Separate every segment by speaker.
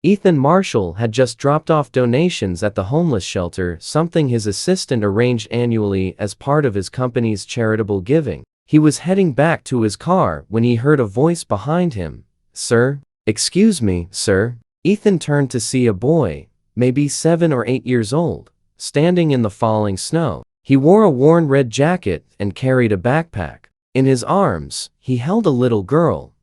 Speaker 1: Ethan Marshall had just dropped off donations at the homeless shelter, something his assistant arranged annually as part of his company's charitable giving. He was heading back to his car when he heard a voice behind him. "Sir?" "Excuse me, sir." Ethan turned to see a boy, maybe 7 or 8 years old, standing in the falling snow. He wore a worn red jacket and carried a backpack. In his arms, he held a little girl,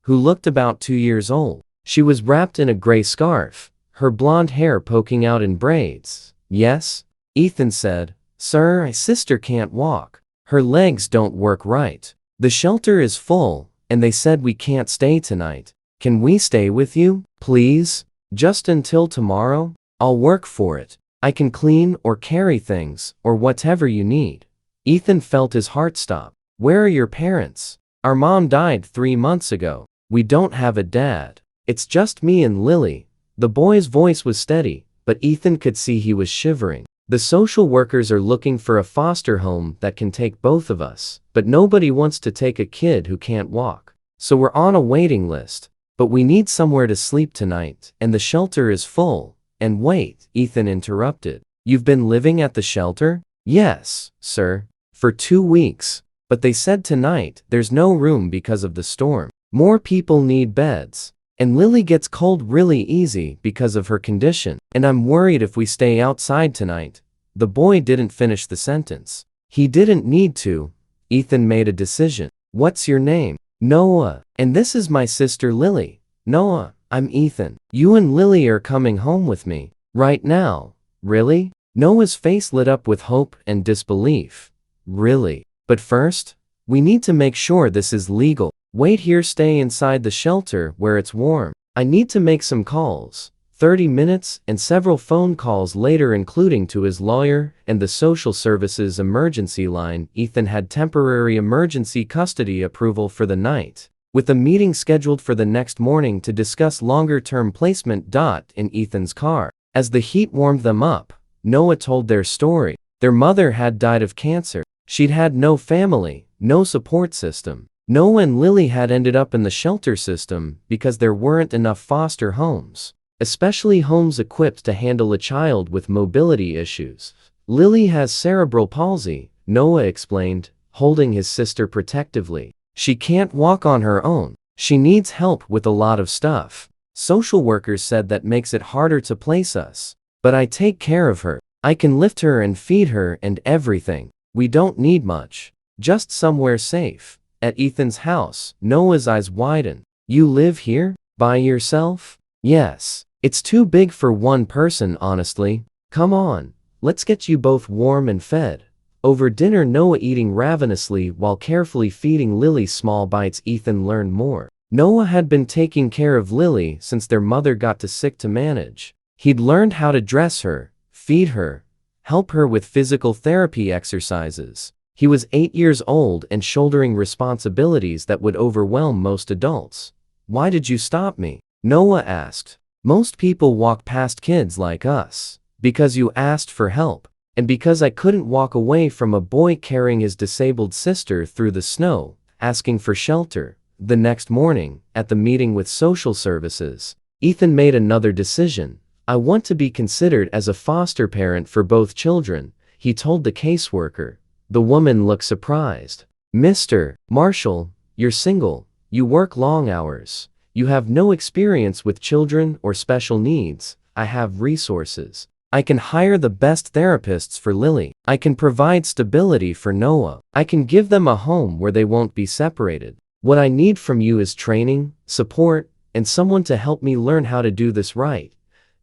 Speaker 1: who looked about 2 years old. She was wrapped in a gray scarf, her blonde hair poking out in braids. "Yes?" Ethan said. "Sir, my sister can't walk. Her legs don't work right. The shelter is full, and they said we can't stay tonight. Can we stay with you, please? Just until tomorrow? I'll work for it. I can clean or carry things, or whatever you need." Ethan felt his heart stop. "Where are your parents?" "Our mom died 3 months ago. We don't have a dad. It's just me and Lily." The boy's voice was steady, but Ethan could see he was shivering. "The social workers are looking for a foster home that can take both of us, but nobody wants to take a kid who can't walk. So we're on a waiting list. But we need somewhere to sleep tonight, and the shelter is full." "And wait," Ethan interrupted. "You've been living at the shelter?" "Yes, sir. For 2 weeks. But they said tonight there's no room because of the storm. More people need beds. And Lily gets cold really easy because of her condition. And I'm worried if we stay outside tonight." The boy didn't finish the sentence. He didn't need to. Ethan made a decision. "What's your name?" "Noah. And this is my sister Lily." "Noah, I'm Ethan. You and Lily are coming home with me. Right now." "Really?" Noah's face lit up with hope and disbelief. "Really? But first, we need to make sure this is legal. Wait here, stay inside the shelter where it's warm. I need to make some calls." 30 minutes and several phone calls later, including to his lawyer and the social services emergency line, Ethan had temporary emergency custody approval for the night, with a meeting scheduled for the next morning to discuss longer-term placement. In Ethan's car, as the heat warmed them up, Noah told their story. Their mother had died of cancer. She'd had no family, no support system. Noah and Lily had ended up in the shelter system because there weren't enough foster homes, especially homes equipped to handle a child with mobility issues. "Lily has cerebral palsy," Noah explained, holding his sister protectively. "She can't walk on her own. She needs help with a lot of stuff. Social workers said that makes it harder to place us. But I take care of her. I can lift her and feed her and everything. We don't need much. Just somewhere safe." At Ethan's house, Noah's eyes widened. "You live here? By yourself?" "Yes. It's too big for one person, honestly. Come on, let's get you both warm and fed." Over dinner, Noah eating ravenously while carefully feeding Lily small bites. Ethan learned more. Noah had been taking care of Lily since their mother got too sick to manage. He'd learned how to dress her, feed her, help her with physical therapy exercises. He was 8 years old and shouldering responsibilities that would overwhelm most adults. "Why did you stop me?" Noah asked. "Most people walk past kids like us. Because you asked for help. And because I couldn't walk away from a boy carrying his disabled sister through the snow, asking for shelter." The next morning, at the meeting with social services, Ethan made another decision. "I want to be considered as a foster parent for both children," he told the caseworker. The woman looked surprised. "Mr. Marshall, you're single, you work long hours, you have no experience with children or special needs. I have resources. I can hire the best therapists for Lily. I can provide stability for Noah. I can give them a home where they won't be separated. What I need from you is training, support, and someone to help me learn how to do this right.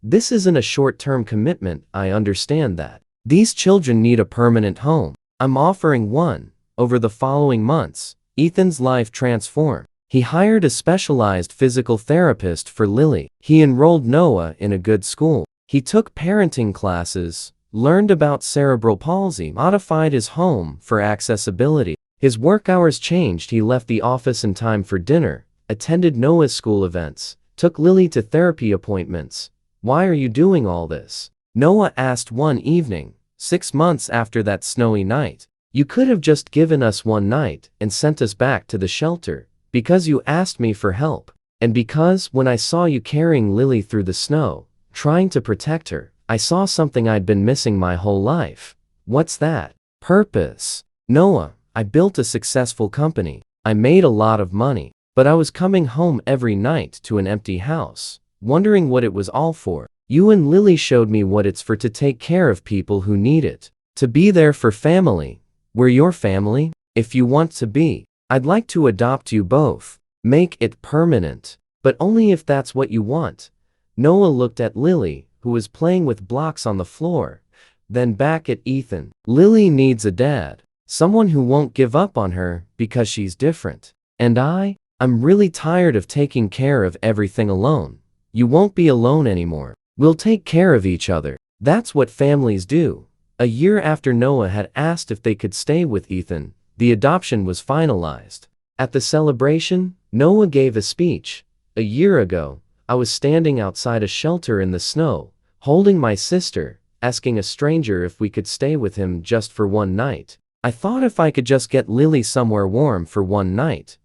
Speaker 1: This isn't a short-term commitment, I understand that. These children need a permanent home. I'm offering one." Over the following months, Ethan's life transformed. He hired a specialized physical therapist for Lily. He enrolled Noah in a good school. He took parenting classes, learned about cerebral palsy, modified his home for accessibility. His work hours changed. He left the office in time for dinner, attended Noah's school events, took Lily to therapy appointments. "Why are you doing all this?" Noah asked one evening, 6 months after that snowy night. "You could have just given us one night and sent us back to the shelter. Because you asked me for help." And because when I saw you carrying Lily through the snow, trying to protect her, I saw something I'd been missing my whole life. What's that? Purpose. Noah, I built a successful company. I made a lot of money. But I was coming home every night to an empty house, wondering what it was all for. You and Lily showed me what it's for: to take care of people who need it. To be there for family. We're your family. If you want to be, I'd like to adopt you both. Make it permanent. But only if that's what you want. Noah looked at Lily, who was playing with blocks on the floor, then back at Ethan. Lily needs a dad. Someone who won't give up on her because she's different. And I'm really tired of taking care of everything alone. You won't be alone anymore. We'll take care of each other. That's what families do. A year after Noah had asked if they could stay with Ethan, the adoption was finalized. At the celebration, Noah gave a speech. A year ago, I was standing outside a shelter in the snow, holding my sister, asking a stranger if we could stay with him just for one night. I thought if I could just get Lily somewhere warm for one night,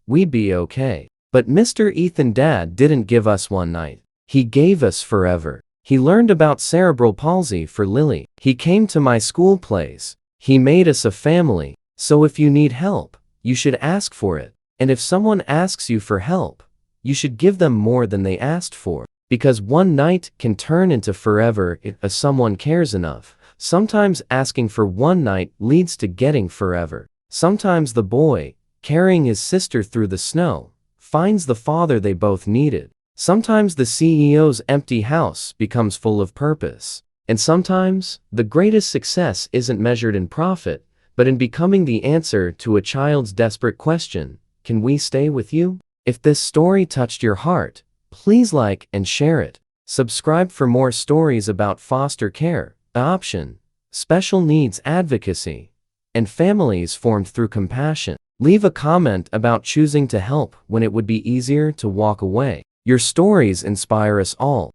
Speaker 1: we'd be okay. But Mr. Ethan Dad didn't give us one night. He gave us forever. He learned about cerebral palsy for Lily. He came to my school plays. He made us a family. So if you need help, you should ask for it. And if someone asks you for help, you should give them more than they asked for. Because one night can turn into forever if someone cares enough. Sometimes asking for one night leads to getting forever. Sometimes the boy, carrying his sister through the snow, finds the father they both needed. Sometimes the CEO's empty house becomes full of purpose. And sometimes, the greatest success isn't measured in profit, but in becoming the answer to a child's desperate question, can we stay with you? If this story touched your heart, please like and share it. Subscribe for more stories about foster care, adoption, special needs advocacy, and families formed through compassion. Leave a comment about choosing to help when it would be easier to walk away. Your stories inspire us all.